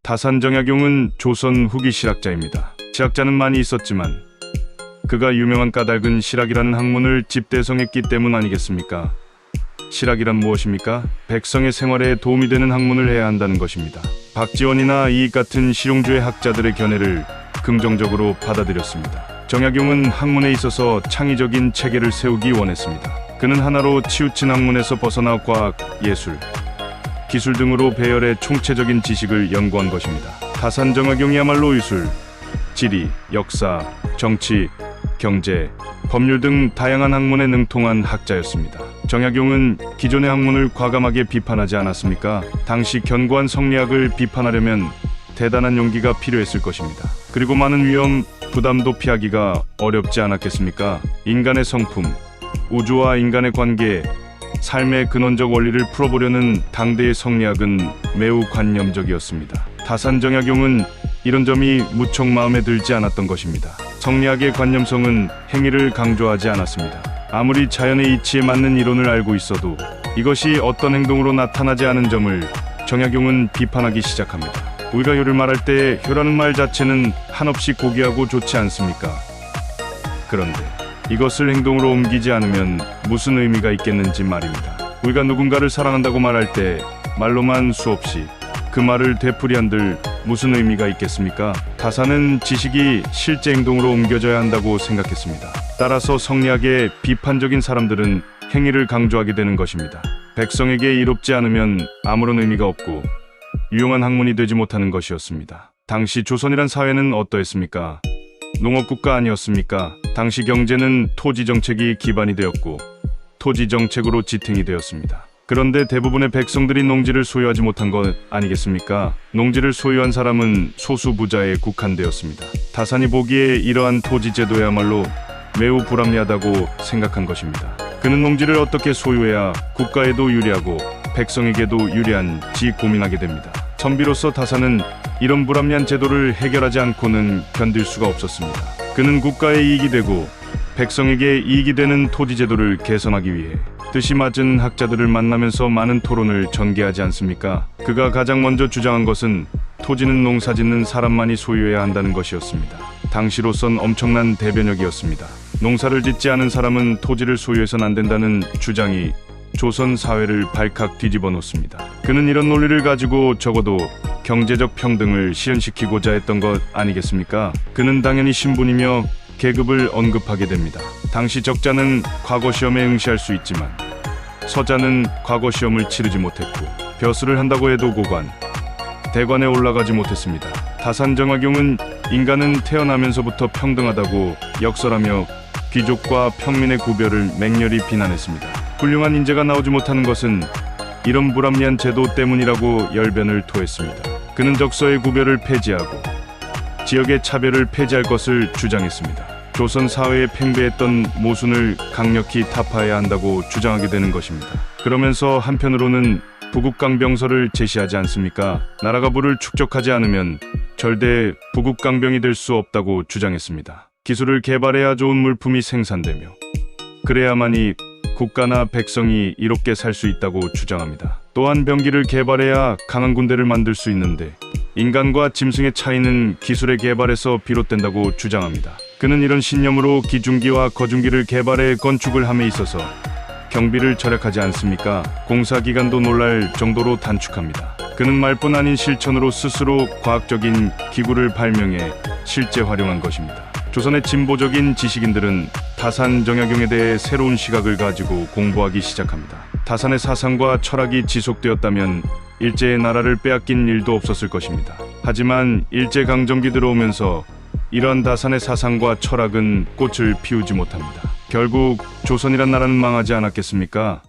다산정약용은 조선 후기 실학자입니다. 실학자는 많이 있었지만 그가 유명한 까닭은 실학이라는 학문을 집대성했기 때문 아니겠습니까? 실학이란 무엇입니까? 백성의 생활에 도움이 되는 학문을 해야 한다는 것입니다. 박지원이나 이익 같은 실용주의 학자들의 견해를 긍정적으로 받아들였습니다. 정약용은 학문에 있어서 창의적인 체계를 세우기 원했습니다. 그는 하나로 치우친 학문에서 벗어나 과학, 예술, 기술 등으로 배열의 총체적인 지식을 연구한 것입니다. 다산정약용이야말로 유술, 지리, 역사, 정치, 경제, 법률 등 다양한 학문에 능통한 학자였습니다. 정약용은 기존의 학문을 과감하게 비판하지 않았습니까? 당시 견고한 성리학을 비판하려면 대단한 용기가 필요했을 것입니다. 그리고 많은 위험, 부담도 피하기가 어렵지 않았겠습니까? 인간의 성품, 우주와 인간의 관계, 삶의 근원적 원리를 풀어보려는 당대의 성리학은 매우 관념적이었습니다. 다산정약용은 이런 점이 무척 마음에 들지 않았던 것입니다. 성리학의 관념성은 행위를 강조하지 않았습니다. 아무리 자연의 이치에 맞는 이론을 알고 있어도 이것이 어떤 행동으로 나타나지 않은 점을 정약용은 비판하기 시작합니다. 우리가 효를 말할 때 효라는 말 자체는 한없이 고귀하고 좋지 않습니까? 그런데 이것을 행동으로 옮기지 않으면 무슨 의미가 있겠는지 말입니다. 우리가 누군가를 사랑한다고 말할 때 말로만 수없이 그 말을 되풀이한들 무슨 의미가 있겠습니까? 다산은 지식이 실제 행동으로 옮겨져야 한다고 생각했습니다. 따라서 성리학의 비판적인 사람들은 행위를 강조하게 되는 것입니다. 백성에게 이롭지 않으면 아무런 의미가 없고 유용한 학문이 되지 못하는 것이었습니다. 당시 조선이란 사회는 어떠했습니까? 농업국가 아니었습니까? 당시 경제는 토지정책이 기반이 되었고 토지정책으로 지탱이 되었습니다. 그런데 대부분의 백성들이 농지를 소유하지 못한 것 아니겠습니까? 농지를 소유한 사람은 소수 부자에 국한되었습니다. 다산이 보기에 이러한 토지 제도야말로 매우 불합리하다고 생각한 것입니다. 그는 농지를 어떻게 소유해야 국가에도 유리하고 백성에게도 유리한지 고민하게 됩니다. 선비로서 다산은 이런 불합리한 제도를 해결하지 않고는 견딜 수가 없었습니다. 그는 국가에 이익이 되고 백성에게 이익이 되는 토지 제도를 개선하기 위해 뜻이 맞은 학자들을 만나면서 많은 토론을 전개하지 않습니까? 그가 가장 먼저 주장한 것은 토지는 농사 짓는 사람만이 소유해야 한다는 것이었습니다. 당시로선 엄청난 대변혁이었습니다. 농사를 짓지 않은 사람은 토지를 소유해선 안 된다는 주장이 조선 사회를 발칵 뒤집어 놓습니다. 그는 이런 논리를 가지고 적어도 경제적 평등을 실현시키고자 했던 것 아니겠습니까? 그는 당연히 신분이며 계급을 언급하게 됩니다. 당시 적자는 과거 시험에 응시할 수 있지만 서자는 과거 시험을 치르지 못했고 벼슬을 한다고 해도 고관, 대관에 올라가지 못했습니다. 다산정약용은 인간은 태어나면서부터 평등하다고 역설하며 귀족과 평민의 구별을 맹렬히 비난했습니다. 훌륭한 인재가 나오지 못하는 것은 이런 불합리한 제도 때문이라고 열변을 토했습니다. 그는 적서의 구별을 폐지하고 지역의 차별을 폐지할 것을 주장했습니다. 조선 사회에 팽배했던 모순을 강력히 타파해야 한다고 주장하게 되는 것입니다. 그러면서 한편으로는 부국강병설을 제시하지 않습니까? 나라가 부를 축적하지 않으면 절대 부국강병이 될 수 없다고 주장했습니다. 기술을 개발해야 좋은 물품이 생산되며 그래야만이 국가나 백성이 이롭게 살 수 있다고 주장합니다. 또한 병기를 개발해야 강한 군대를 만들 수 있는데 인간과 짐승의 차이는 기술의 개발에서 비롯된다고 주장합니다. 그는 이런 신념으로 기중기와 거중기를 개발해 건축을 함에 있어서 경비를 절약하지 않습니까? 공사 기간도 놀랄 정도로 단축합니다. 그는 말뿐 아닌 실천으로 스스로 과학적인 기구를 발명해 실제 활용한 것입니다. 조선의 진보적인 지식인들은 다산정약용에 대해 새로운 시각을 가지고 공부하기 시작합니다. 다산의 사상과 철학이 지속되었다면 일제의 나라를 빼앗긴 일도 없었을 것입니다. 하지만 일제강점기 들어오면서 이러한 다산의 사상과 철학은 꽃을 피우지 못합니다. 결국 조선이란 나라는 망하지 않았겠습니까?